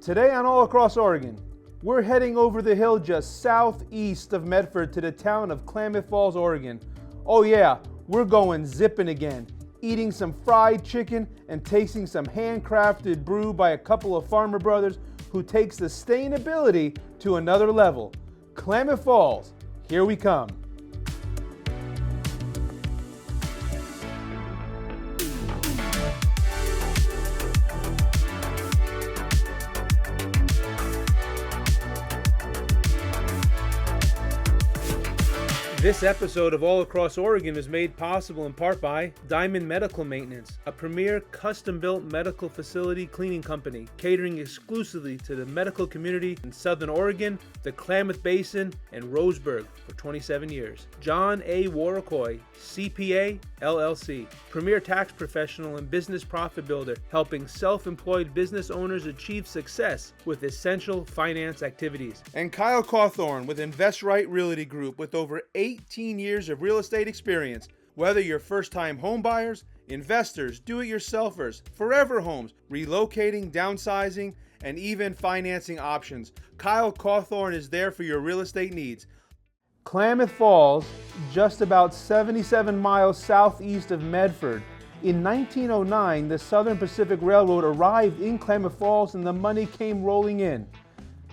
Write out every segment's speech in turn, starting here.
Today on All Across Oregon, we're heading over the hill just southeast of Medford to the town of Klamath Falls, Oregon. Oh yeah, we're going zipping again, eating some fried chicken and tasting some handcrafted brew by a couple of farmer brothers who take sustainability to another level. Klamath Falls, here we come. This episode of All Across Oregon is made possible in part by Diamond Medical Maintenance, a premier custom-built medical facility cleaning company catering exclusively to the medical community in Southern Oregon, the Klamath Basin, and Roseburg for 27 years. John A. Warracoy, CPA, LLC, premier tax professional and business profit builder, helping self-employed business owners achieve success with essential finance activities. And Kyle Cawthorn with InvestRight Realty Group with over 18 years of real estate experience. Whether you're first-time home buyers, investors, do-it-yourselfers, forever homes, relocating, downsizing, and even financing options, Kyle Cawthorn is there for your real estate needs. Klamath Falls, just about 77 miles southeast of Medford. In 1909, the Southern Pacific Railroad arrived in Klamath Falls and the money came rolling in.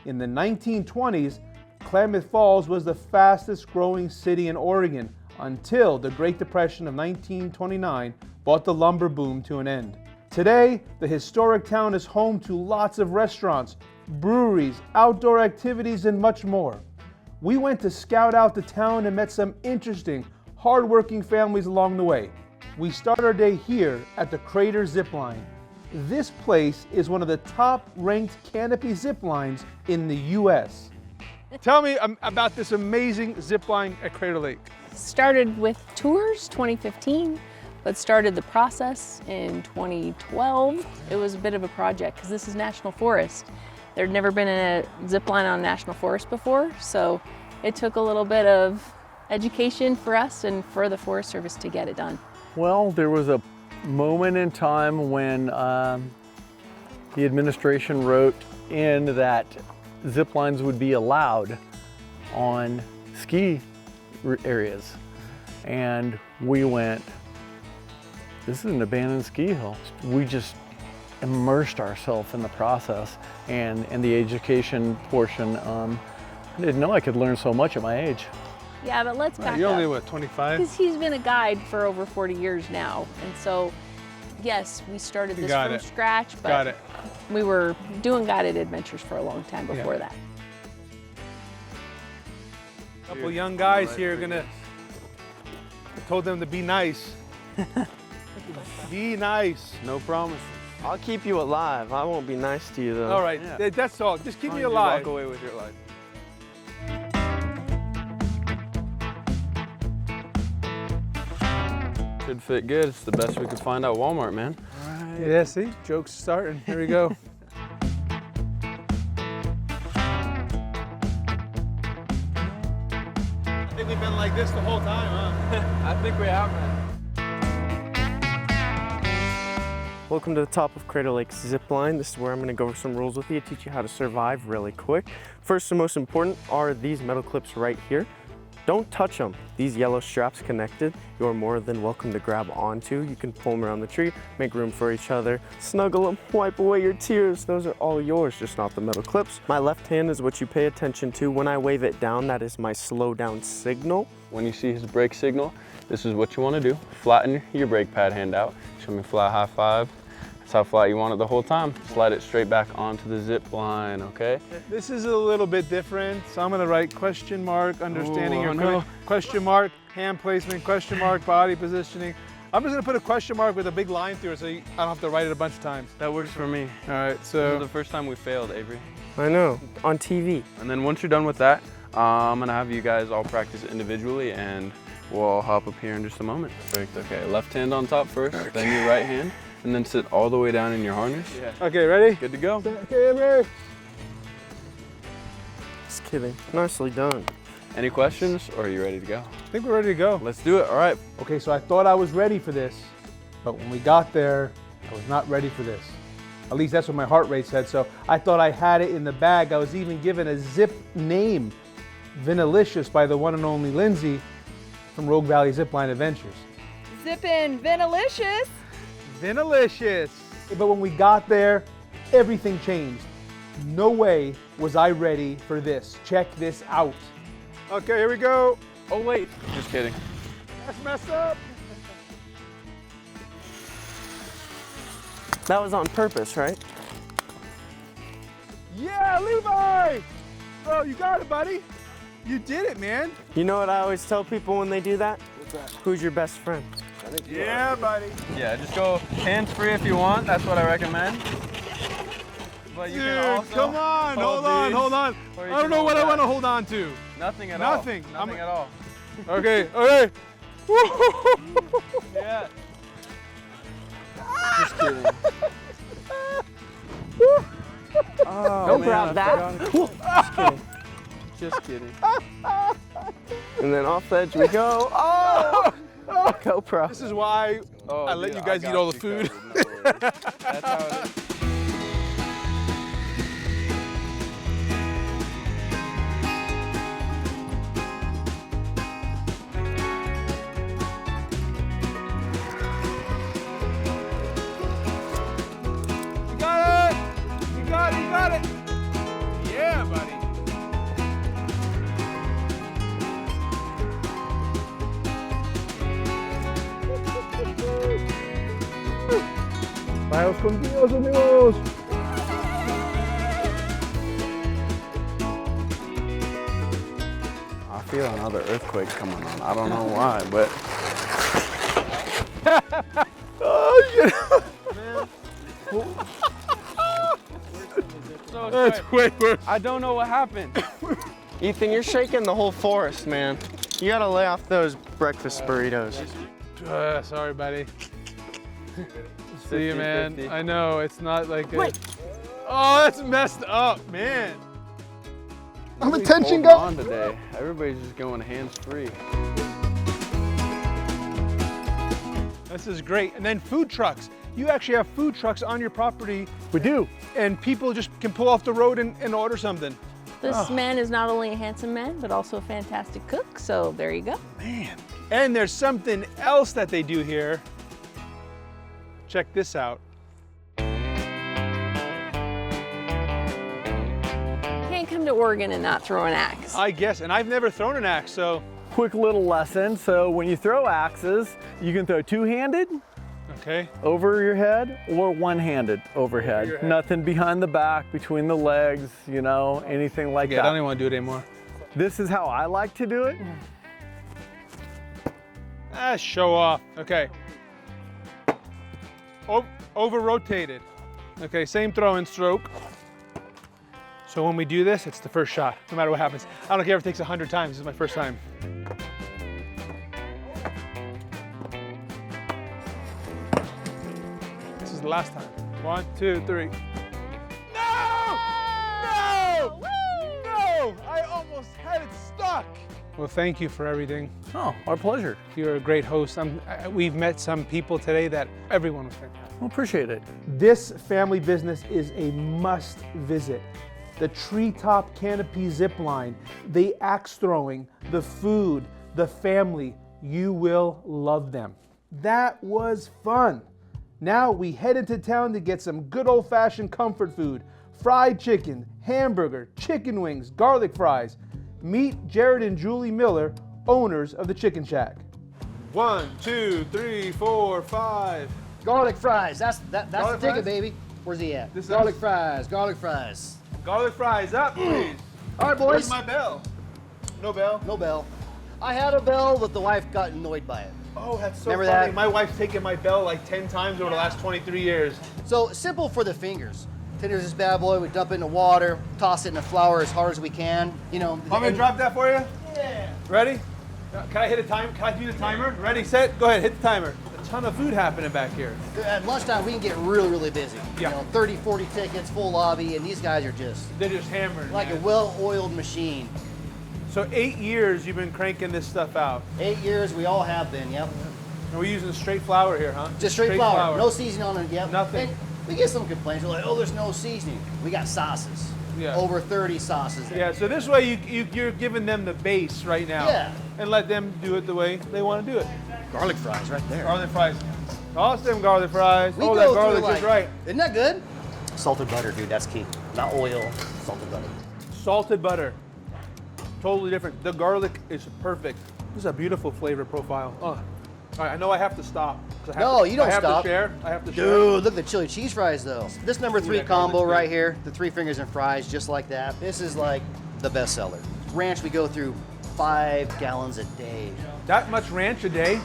In the 1920s, Klamath Falls was the fastest growing city in Oregon until the Great Depression of 1929 brought the lumber boom to an end. Today, the historic town is home to lots of restaurants, breweries, outdoor activities, and much more. We went to scout out the town and met some interesting, hard-working families along the way. We start our day here at the Crater Zipline. This place is one of the top-ranked canopy zip lines in the U.S. Tell me about this amazing zip line at Crater Lake. Started with tours 2015, but started the process in 2012. It was a bit of a project because this is National Forest. There'd never been a zip line on National Forest before, so it took a little bit of education for us and for the Forest Service to get it done. Well, there was a moment in time when the administration wrote in that zip lines would be allowed on ski areas. And we went, this is an abandoned ski hill. We just immersed ourselves in the process and the education portion. I didn't know I could learn so much at my age. Yeah, but let's back up. You're only, what, 25? Because he's been a guide for over 40 years now. And so, yes, we started this from scratch, but we were doing guided adventures for a long time before that. A couple young guys here I told them to be nice. Be nice. No promises. I'll keep you alive. I won't be nice to you though. All right, that's all. Just keep me alive. Walk away with your life. Should fit good. It's the best we could find at Walmart, man. All right. Yeah, see? Joke's starting. Here we go. I think we've been like this the whole time, huh? I think we have, man. Welcome to the top of Crater Lake's zip line. This is where I'm going to go over some rules with you, teach you how to survive really quick. First and most important are these metal clips right here. Don't touch them. These yellow straps connected, you're more than welcome to grab onto. You can pull them around the tree, make room for each other, snuggle them, wipe away your tears. Those are all yours, just not the metal clips. My left hand is what you pay attention to. When I wave it down, that is my slow down signal. When you see his brake signal, this is what you want to do. Flatten your brake pad hand out. Show me flat high five. That's how flat you want it the whole time. Slide it straight back onto the zip line, okay? This is a little bit different, so I'm gonna write question mark, understanding your question mark, hand placement, question mark, body positioning. I'm just gonna put a question mark with a big line through it so I don't have to write it a bunch of times. That works for me. All right, This so. is the first time we failed, Avery. I know, on TV. And then once you're done with that, I'm gonna have you guys all practice individually and we'll all hop up here in just a moment. Perfect, okay. Left hand on top first, then your right hand. And then sit all the way down in your harness. Yeah. Okay, ready? Good to go. Okay, ready? Just kidding. Nicely done. Any questions or are you ready to go? I think we're ready to go. Let's do it, all right. Okay, so I thought I was ready for this, but when we got there, I was not ready for this. At least that's what my heart rate said. So I thought I had it in the bag. I was even given a zip name, Vinalicious, by the one and only Lindsay from Rogue Valley Zipline Adventures. Zippin' Vinalicious. Vinalicious. But when we got there, everything changed. No way was I ready for this. Check this out. Okay, here we go. Oh wait, just kidding. That's messed up. That was on purpose, right? Yeah, Levi! Bro, you got it, buddy. You did it, man. You know what I always tell people when they do that? What's that? Who's your best friend? Yeah, buddy. Yeah, just go hands-free if you want. That's what I recommend. But you can also come on, hold on. or you I don't can know hold what I that. want to hold on to. Nothing at all. Nothing. Nothing at all. Okay. Yeah. Just kidding. Oh, Don't man, grab I that. forgot. Just kidding. And then off the edge we go. Oh! GoPro. This is why Oh, I let dude, you guys I eat got all the you food. covered, no worries. That's how it is. You got it. You got it. Yeah, buddy. Vayos con Dios, amigos. I feel another earthquake coming on. I don't know why, but That's way worse. I don't know what happened. Ethan, you're shaking the whole forest, man. You gotta lay off those breakfast burritos. Sorry, buddy. See you, man. 50-50. I know it's not like a... Oh, that's messed up, man. I'm a tension Holding on today. Everybody's just going hands-free. This is great. And then food trucks. You actually have food trucks on your property, We do. and people just can pull off the road and order something. This man is not only a handsome man, but also a fantastic cook, so there you go. Man. And there's something else that they do here. Check this out. Can't come to Oregon and not throw an axe. I guess, and I've never thrown an axe, so. Quick little lesson. So when you throw axes, you can throw two-handed Okay. over your head or one-handed overhead. your head. Nothing behind the back, between the legs, you know, anything like Yeah, I that. don't even want to do it anymore. This is how I like to do it. Show off. Okay. Over rotated. Okay, same throwing stroke. So when we do this, it's the first shot, no matter what happens. I don't care if it takes 100 times, this is my first time. This is the last time. 1, 2, 3. No! No! No! I almost had it stuck. Well, thank you for everything. Oh, our pleasure. You're a great host. We've met some people today that everyone was fantastic. Well, appreciate it. This family business is a must visit. The treetop canopy zip line, the axe throwing, the food, the family, you will love them. That was fun. Now we head into town to get some good old-fashioned comfort food. Fried chicken, hamburger, chicken wings, garlic fries. Meet Jared and Julie Miller, owners of the Chicken Shack. 1, 2, 3, 4, 5. Garlic fries. That's Garlic the ticket, fries? baby. Where's he at? This is Garlic us. fries. Garlic fries. Garlic fries up, please. All right, Where's boys. my bell? No bell. No bell. I had a bell, but the wife got annoyed by it. Oh, that's so Remember funny. that? My wife's taken my bell like 10 times over the last 23 years. So simple for the fingers. Tenders this bad boy. We dump it in the water, toss it in the flour as hard as we can. You know. Want me to drop that for you? Yeah. Ready? Can I hit a time? Can I do the timer? Ready, set, go ahead, hit the timer. A ton of food happening back here. At lunchtime, we can get really, really busy. Yeah. You know, 30, 40 tickets, full lobby, and these guys are just They're just hammering. like a man. well-oiled machine. So 8 years you've been cranking this stuff out. 8 years, we all have been. Yep. And we're using straight flour here, huh? Just straight flour. No seasoning on it. Yep. Nothing. We get some complaints. We're like, oh, there's no seasoning. We got sauces. Yeah. Over 30 sauces. Yeah, so this way you're giving them the base right now. Yeah. And let them do it the way they want to do it. Garlic fries right there. Garlic fries. Toss them garlic fries. We Oh, go that through, garlic like, is right. Isn't that good? Salted butter, dude, that's key. Not oil, salted butter. Salted butter. Totally different. The garlic is perfect. This is a beautiful flavor profile. All right, I know I have to stop. No, you don't I have stop. To share. I have to share. Dude, look at the chili cheese fries though. This number 3 that combo garlic's right good. here, the 3 fingers and fries, just like that. This is like the best seller. Ranch, we go through 5 gallons a day. That much ranch a day?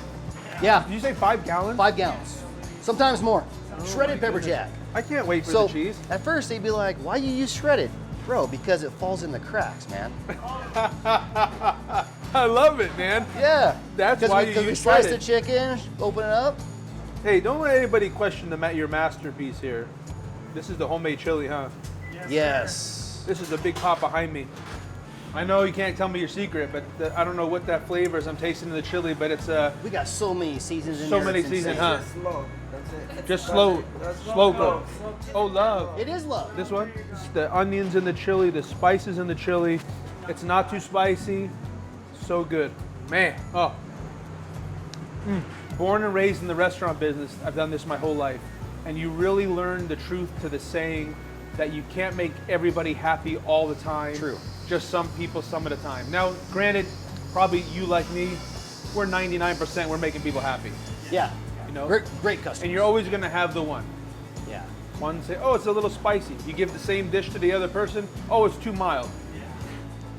Yeah, Did you say 5 gallons? 5 gallons. Sometimes more. Shredded my pepper goodness. jack. I can't wait for So the cheese. at first they'd be like, why you use shredded? Bro, because it falls in the cracks, man. I love it, man. Yeah. That's why you Because we use slice the shredded. chicken, open it up. Hey, don't let anybody question your masterpiece here. This is the homemade chili, huh? Yes. This is a big pot behind me. I know you can't tell me your secret, but I don't know what that flavor is. I'm tasting the chili, but it's We got so many seasons in so there. many it's seasons, insane. huh? Slow. That's it. Just slow cook. Oh, love. It is love. This one? It's the onions in the chili, the spices in the chili. It's not too spicy. So good. Man, oh. Born and raised in the restaurant business, I've done this my whole life. And you really learn the truth to the saying that you can't make everybody happy all the time. True. Just some people some of the time. Now, granted, probably you like me, we're 99% we're making people happy. Yeah. You know? Great customers. And you're always gonna have the one. Yeah. One say, oh, it's a little spicy. You give the same dish to the other person, oh, it's too mild.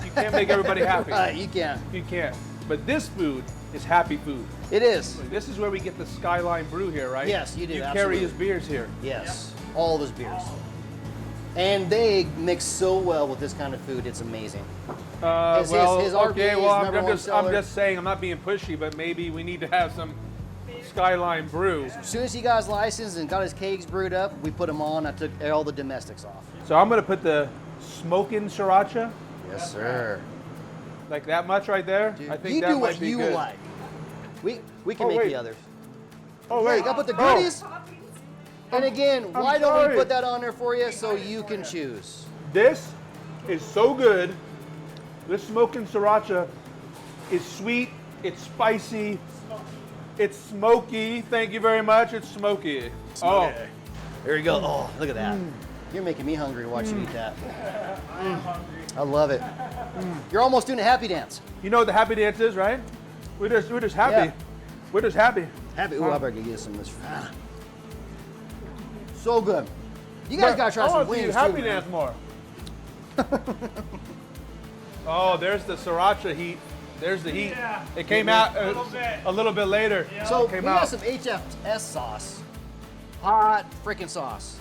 You can't make everybody happy. Right, you can. You can't. But this food is happy food. It is. This is where we get the Skyline Brew here, right? Yes, you do, You absolutely. carry his beers here. Yes. All those beers. And they mix so well with this kind of food. It's amazing. His Okay, RBA well, is number one I'm seller. just saying, I'm not being pushy, but maybe we need to have some Skyline Brew. As soon as he got his license and got his kegs brewed up, we put them on. I took all the domestics off. So I'm gonna put the smoking sriracha, Yes, sir. like that much right there. Dude, I think you that do might what be you good. like. We can Oh, make wait. the others. Oh, Yeah, wait. you gotta put the Oh. goodies. And again, I'm why don't sorry. we put that on there for you so you can choose? This is so good. This smoking sriracha is sweet, it's spicy, it's smoky. Thank you very much. It's smoky. Oh, There you go. Oh, look at that. You're making me hungry watching you eat that. I love it. You're almost doing a happy dance. you know what the happy dance is, right? We're just happy. Yeah. We're just happy. Happy. Ooh, I better get you some of this. So good. You guys gotta try I some wanna see wings happy too, man. dance more. Oh, there's the sriracha heat. There's the heat. Yeah. It came out bit. a little bit later. So It we came got out. some HFS sauce. Hot freaking sauce.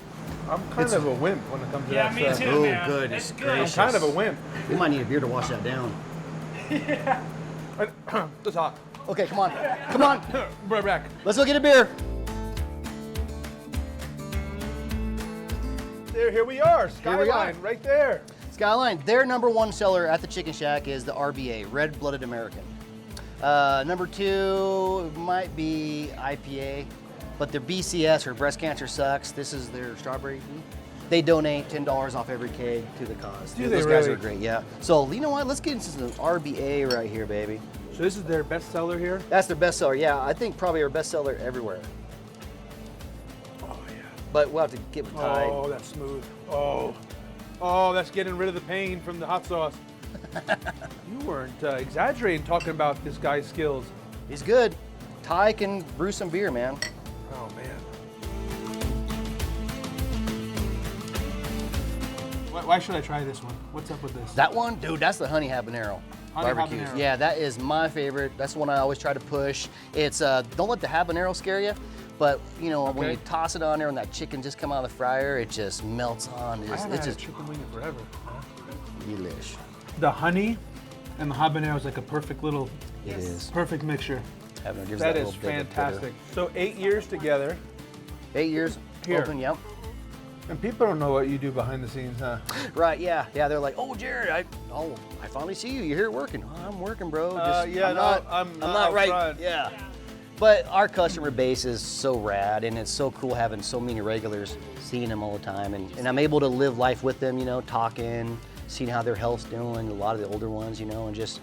I'm kind of a wimp when it comes to Yeah, that me stuff. too, Oh, man. goodness It's good. gracious. I'm kind of a wimp. We might need a beer to wash that down. It's hot. Okay, come on. Come on. Right back. Let's go get a beer. Here we are. Here we are. Skyline, right there. Skyline, their number one seller at the Chicken Shack is the RBA, Red Blooded American. Number 2 might be IPA, but their BCS, or Breast Cancer Sucks, this is their strawberry. They donate $10 off every keg to the cause. Do Dude, they those guys really? are great, yeah. So you know what? Let's get into some RBA right here, baby. So this is their best seller here? That's their best seller. Yeah, I think probably our best seller everywhere. Oh, yeah. But we'll have to get with Tide. Oh, that's smooth. Oh, that's getting rid of the pain from the hot sauce. You weren't exaggerating talking about this guy's skills. He's good. Ty can brew some beer, man. Oh, man. Why should I try this one? What's up with this? That one, dude, that's the honey habanero. Honey barbecues. habanero. Yeah, that is my favorite. That's the one I always try to push. It's don't let the habanero scare you, but you know when Okay. you toss it on there and that chicken just come out of the fryer, it just melts on. I It's, haven't it's had just a chicken wing in forever. delish. The honey and the habanero is like a perfect little, It is. perfect mixture. Habanero gives That that is little bit of bitter. fantastic. So 8 years together, 8 years Here. open, yep. and people don't know what you do behind the scenes, huh? Right, yeah. They're like, oh, Jared, I finally see you. You're here working. Oh, I'm working, bro. Yeah, I'm no, not, I'm not out right. front. Yeah. But our customer base is so rad, and it's so cool having so many regulars, seeing them all the time, and I'm able to live life with them, you know, talking, seeing how their health's doing, a lot of the older ones, you know, and just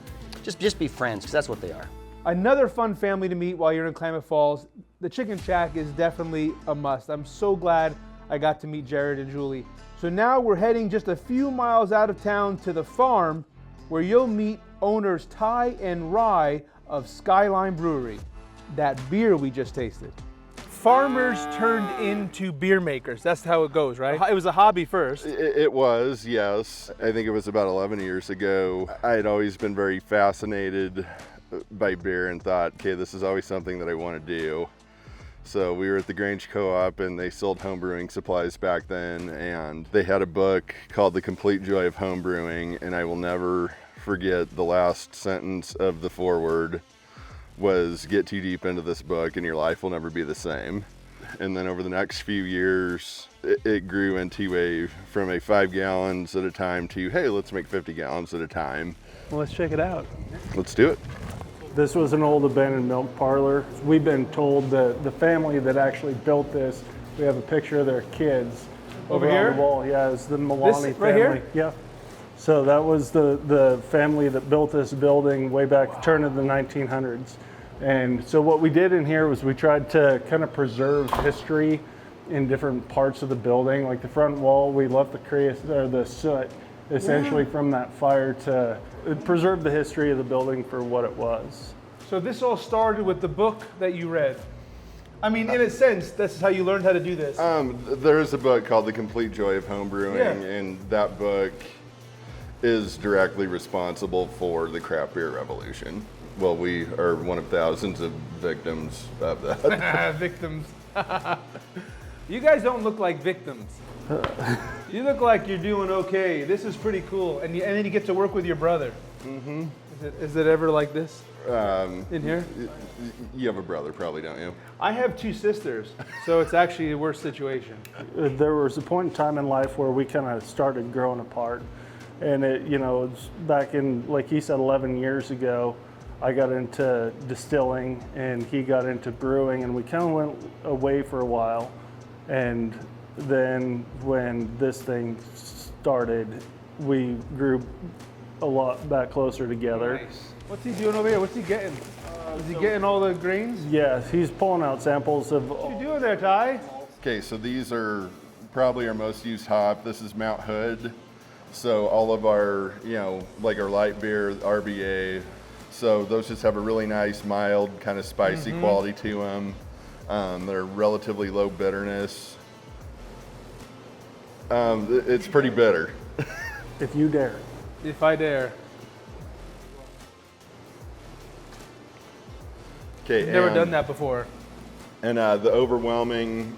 be friends, because that's what they are. Another fun family to meet while you're in Klamath Falls. The Chicken Shack is definitely a must. I'm so glad I got to meet Jared and Julie. So now we're heading just a few miles out of town to the farm, where you'll meet owners Ty and Rye of Skyline Brewery, that beer we just tasted. Farmers turned into beer makers. That's how it goes, right? It was a hobby first. It was, yes. I think it was about 11 years ago. I had always been very fascinated by beer and thought, okay, this is always something that I want to do. So we were at the Grange Co-op, and they sold homebrewing supplies back then, and they had a book called The Complete Joy of Homebrewing, and I will never forget the last sentence of the foreword was, get too deep into this book and your life will never be the same. And then over the next few years, it grew into from a 5 gallons at a time to, hey, let's make 50 gallons at a time. Well, let's check it out. Let's do it. This was an old abandoned milk parlor. We've been told that the family that actually built this, we have a picture of their kids Over on here? the wall. Yeah, it's the Milani family. Right here? Yeah. So that was the family that built this building way back turn of the 1900s. And so what we did in here was we tried to kind of preserve history in different parts of the building. Like the front wall, we left the soot essentially from that fire to preserve the history of the building for what it was. So this all started with the book that you read. I mean, in a sense, this is how you learned how to do this. There is a book called The Complete Joy of Homebrewing, Yeah. and that book is directly responsible for the craft beer revolution. Well, we are one of thousands of victims of that. Victims. You guys don't look like victims. You look like you're doing okay. This is pretty cool. And then you get to work with your brother. Mm-hmm. Is it ever like this in here? You have a brother, probably, don't you? I have 2 sisters, so it's actually a worse situation. There was a point in time in life where we kind of started growing apart. And it's back in, like he said, 11 years ago, I got into distilling and he got into brewing, and we kind of went away for a while. And then when this thing started, we grew a lot back closer together. Nice. What's he doing over here? What's he getting? Is he getting all the grains? Yeah, he's pulling out samples of. What you doing there, Ty? Okay, so these are probably our most used hop. This is Mount Hood. So all of our, like our light beer, RBA, so those just have a really nice, mild, kind of spicy quality to them. They're relatively low bitterness. It's pretty bitter. If you dare. If I dare. Okay, Never done that before. And the overwhelming.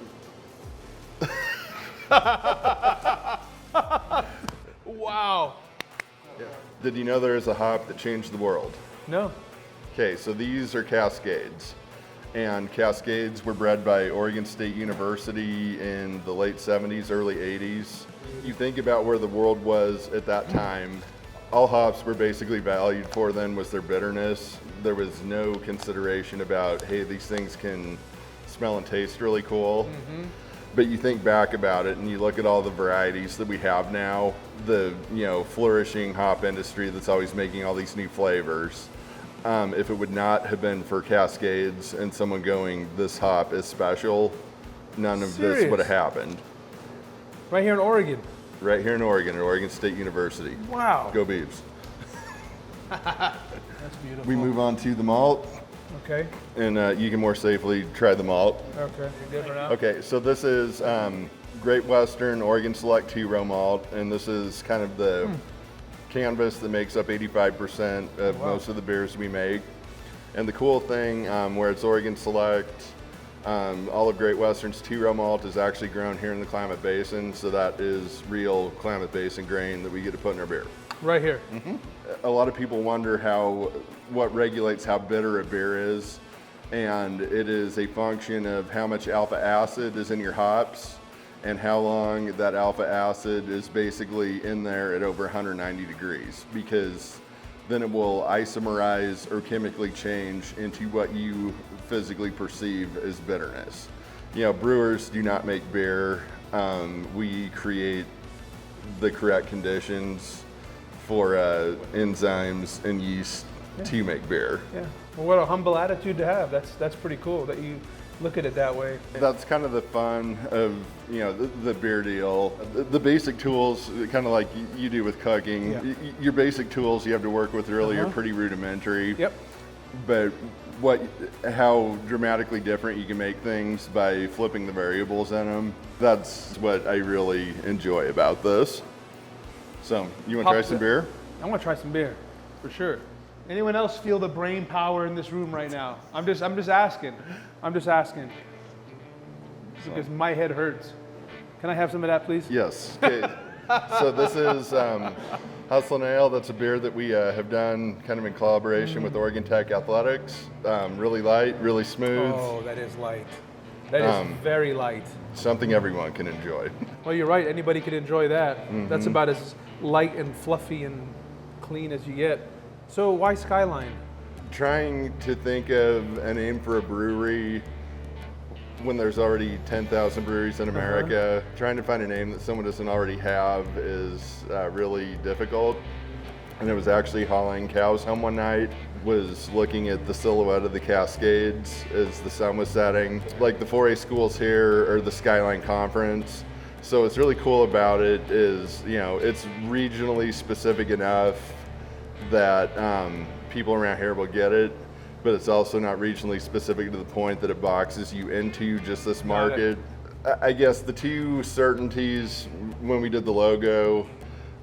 Wow. Did you know there is a hop that changed the world? No. Okay, so these are Cascades. And Cascades were bred by Oregon State University in the late 70s, early 80s. You think about where the world was at that time, all hops were basically valued for then was their bitterness. There was no consideration about, hey, these things can smell and taste really cool. But you think back about it and you look at all the varieties that we have now, the flourishing hop industry that's always making all these new flavors. If it would not have been for Cascades and someone going, this hop is special, none of this would have happened. Right here in Oregon. Right here in Oregon, at Oregon State University. Wow. Go Beavs. That's beautiful. We move on to the malt, Okay. and you can more safely try the malt. Okay. You're good for now? Okay, so this is Great Western Oregon Select 2-row malt, and this is kind of the canvas that makes up 85% of most of the beers we make. And the cool thing, where it's Oregon Select, all of Great Western's 2-row malt is actually grown here in the Klamath Basin, so that is real Klamath Basin grain that we get to put in our beer. Right here. A lot of people wonder what regulates how bitter a beer is, and it is a function of how much alpha acid is in your hops and how long that alpha acid is basically in there at over 190 degrees, because then it will isomerize or chemically change into what you physically perceive as bitterness. You know, brewers do not make beer. We create the correct conditions for enzymes and yeast to make beer. Yeah. Well, what a humble attitude to have. That's pretty cool that you look at it that way. That's kind of the fun of, you know, the beer deal. The basic tools, kind of like you do with cooking, Yeah. Your basic tools you have to work with really are pretty rudimentary. Yep. But how dramatically different you can make things by flipping the variables in them, that's what I really enjoy about this. So, you want to try some beer? I want to try some beer, for sure. Anyone else feel the brain power in this room right now? I'm just asking. Because my head hurts. Can I have some of that, please? Yes. Okay. So this is Hustle and Ale. That's a beer that we have done kind of in collaboration with Oregon Tech Athletics. Really light, really smooth. Oh, that is light. That is very light. Something everyone can enjoy. Well, you're right. Anybody could enjoy that. That's about as light and fluffy and clean as you get. So why Skyline? Trying to think of a name for a brewery when there's already 10,000 breweries in America. Trying to find a name that someone doesn't already have is really difficult. And it was actually hauling cows home one night, was looking at the silhouette of the Cascades as the sun was setting. Like the 4A schools here or the Skyline Conference. So what's really cool about it is, you know, it's regionally specific enough that people around here will get it, but it's also not regionally specific to the point that it boxes you into just this market. I guess the two certainties when we did the logo,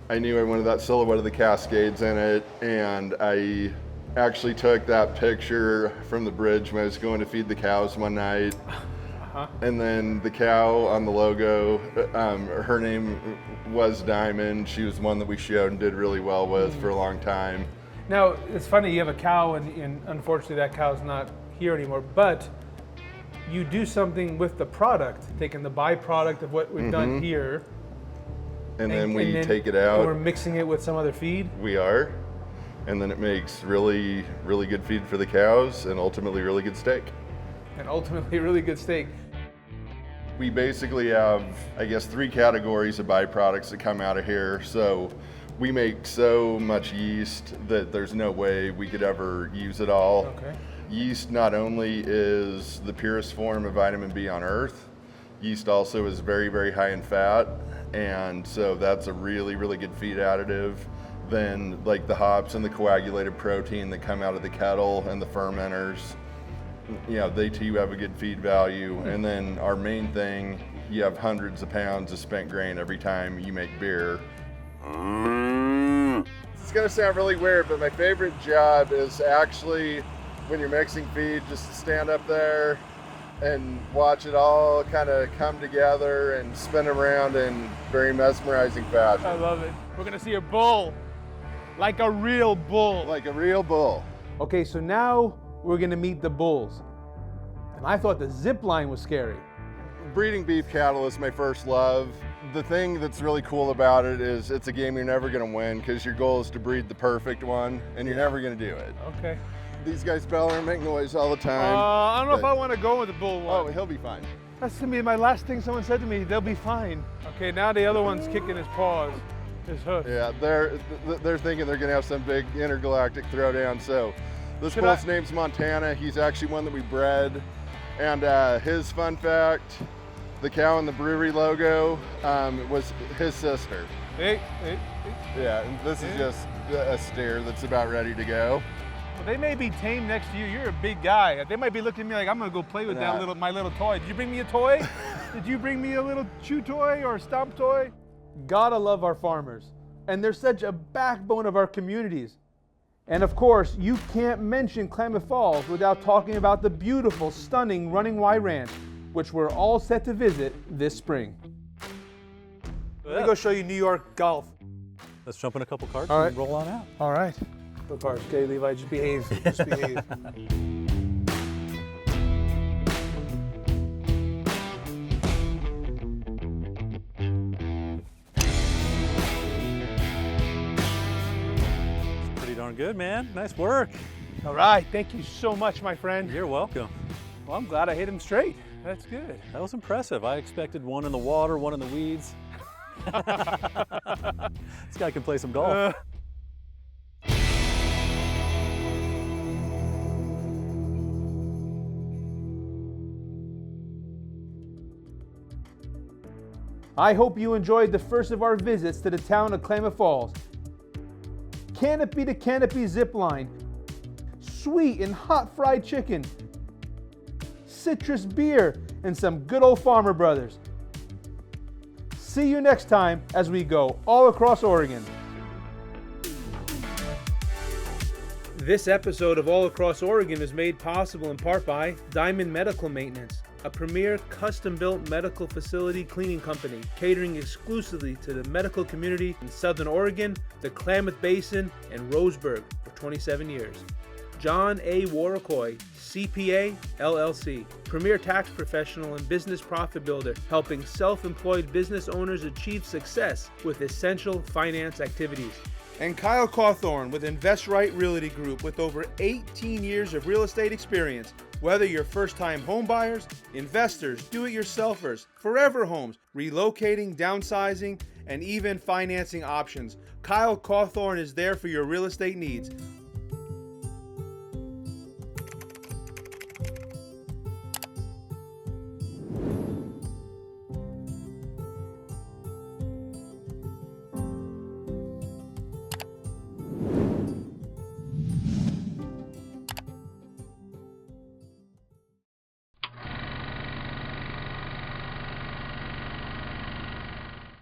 I knew I wanted that silhouette of the Cascades in it, and I actually took that picture from the bridge when I was going to feed the cows one night. And then the cow on the logo, her name was Diamond. She was one that we showed and did really well with for a long time. Now, it's funny, you have a cow, and unfortunately that cow's not here anymore, but you do something with the product, taking the byproduct of what we've done here. And then we take it out. And we're mixing it with some other feed. We are. And then it makes really, really good feed for the cows and ultimately really good steak. And ultimately really good steak. We basically have, I guess, 3 categories of byproducts that come out of here. So we make so much yeast that there's no way we could ever use it all. Okay. Yeast not only is the purest form of vitamin B on earth, yeast also is very, very high in fat. And so that's a really, really good feed additive. Then like the hops and the coagulated protein that come out of the kettle and the fermenters, you know, they too have a good feed value. And then our main thing, you have hundreds of pounds of spent grain every time you make beer. It's gonna sound really weird, but my favorite job is actually when you're mixing feed, just to stand up there and watch it all kind of come together and spin around in very mesmerizing fashion. I love it. We're gonna see a bull, like a real bull. Like a real bull. Okay, so now we're gonna meet the bulls. And I thought the Zipline was scary. Breeding beef cattle is my first love. The thing that's really cool about it is it's a game you're never gonna win because your goal is to breed the perfect one and you're never gonna do it. Okay. These guys bellow and make noise all the time. I don't know if I want to go with the bull one. Oh, he'll be fine. That's gonna be my last thing someone said to me. They'll be fine. Okay, now the other one's kicking his paws, his hoof. Yeah, they're thinking they're gonna have some big intergalactic throwdown. So this bull's name's Montana. He's actually one that we bred. And his fun fact, the cow in the brewery logo was his sister. Hey. Yeah, and this is just a steer that's about ready to go. Well, they may be tame next to you. You're a big guy. They might be looking at me like I'm gonna go play with my little toy. Did you bring me a toy? Did you bring me a little chew toy or a stomp toy? Gotta love our farmers. And they're such a backbone of our communities. And of course, you can't mention Klamath Falls without talking about the beautiful, stunning Running Y Ranch, which we're all set to visit this spring. Let me go show you New York golf. Let's jump in a couple carts All right. and roll on out. All right. Go cards. Okay, Levi, just behave. Just behave. Doing good, man. Nice work. All right, thank you so much, my friend. You're welcome. Well, I'm glad I hit him straight. That's good. That was impressive. I expected one in the water, one in the weeds. This guy can play some golf. I hope you enjoyed the first of our visits to the town of Klamath Falls. Canopy to canopy zipline, sweet and hot fried chicken, citrus beer, and some good old Farmer Brothers. See you next time as we go all across Oregon. This episode of All Across Oregon is made possible in part by Diamond Medical Maintenance, a premier custom-built medical facility cleaning company catering exclusively to the medical community in Southern Oregon, the Klamath Basin, and Roseburg for 27 years. John A. Warakoy, CPA, LLC, premier tax professional and business profit builder, helping self-employed business owners achieve success with essential finance activities. And Kyle Cawthorn with Invest Right Realty Group with over 18 years of real estate experience. Whether you're first-time home buyers, investors, do-it-yourselfers, forever homes, relocating, downsizing, and even financing options, Kyle Cawthorn is there for your real estate needs.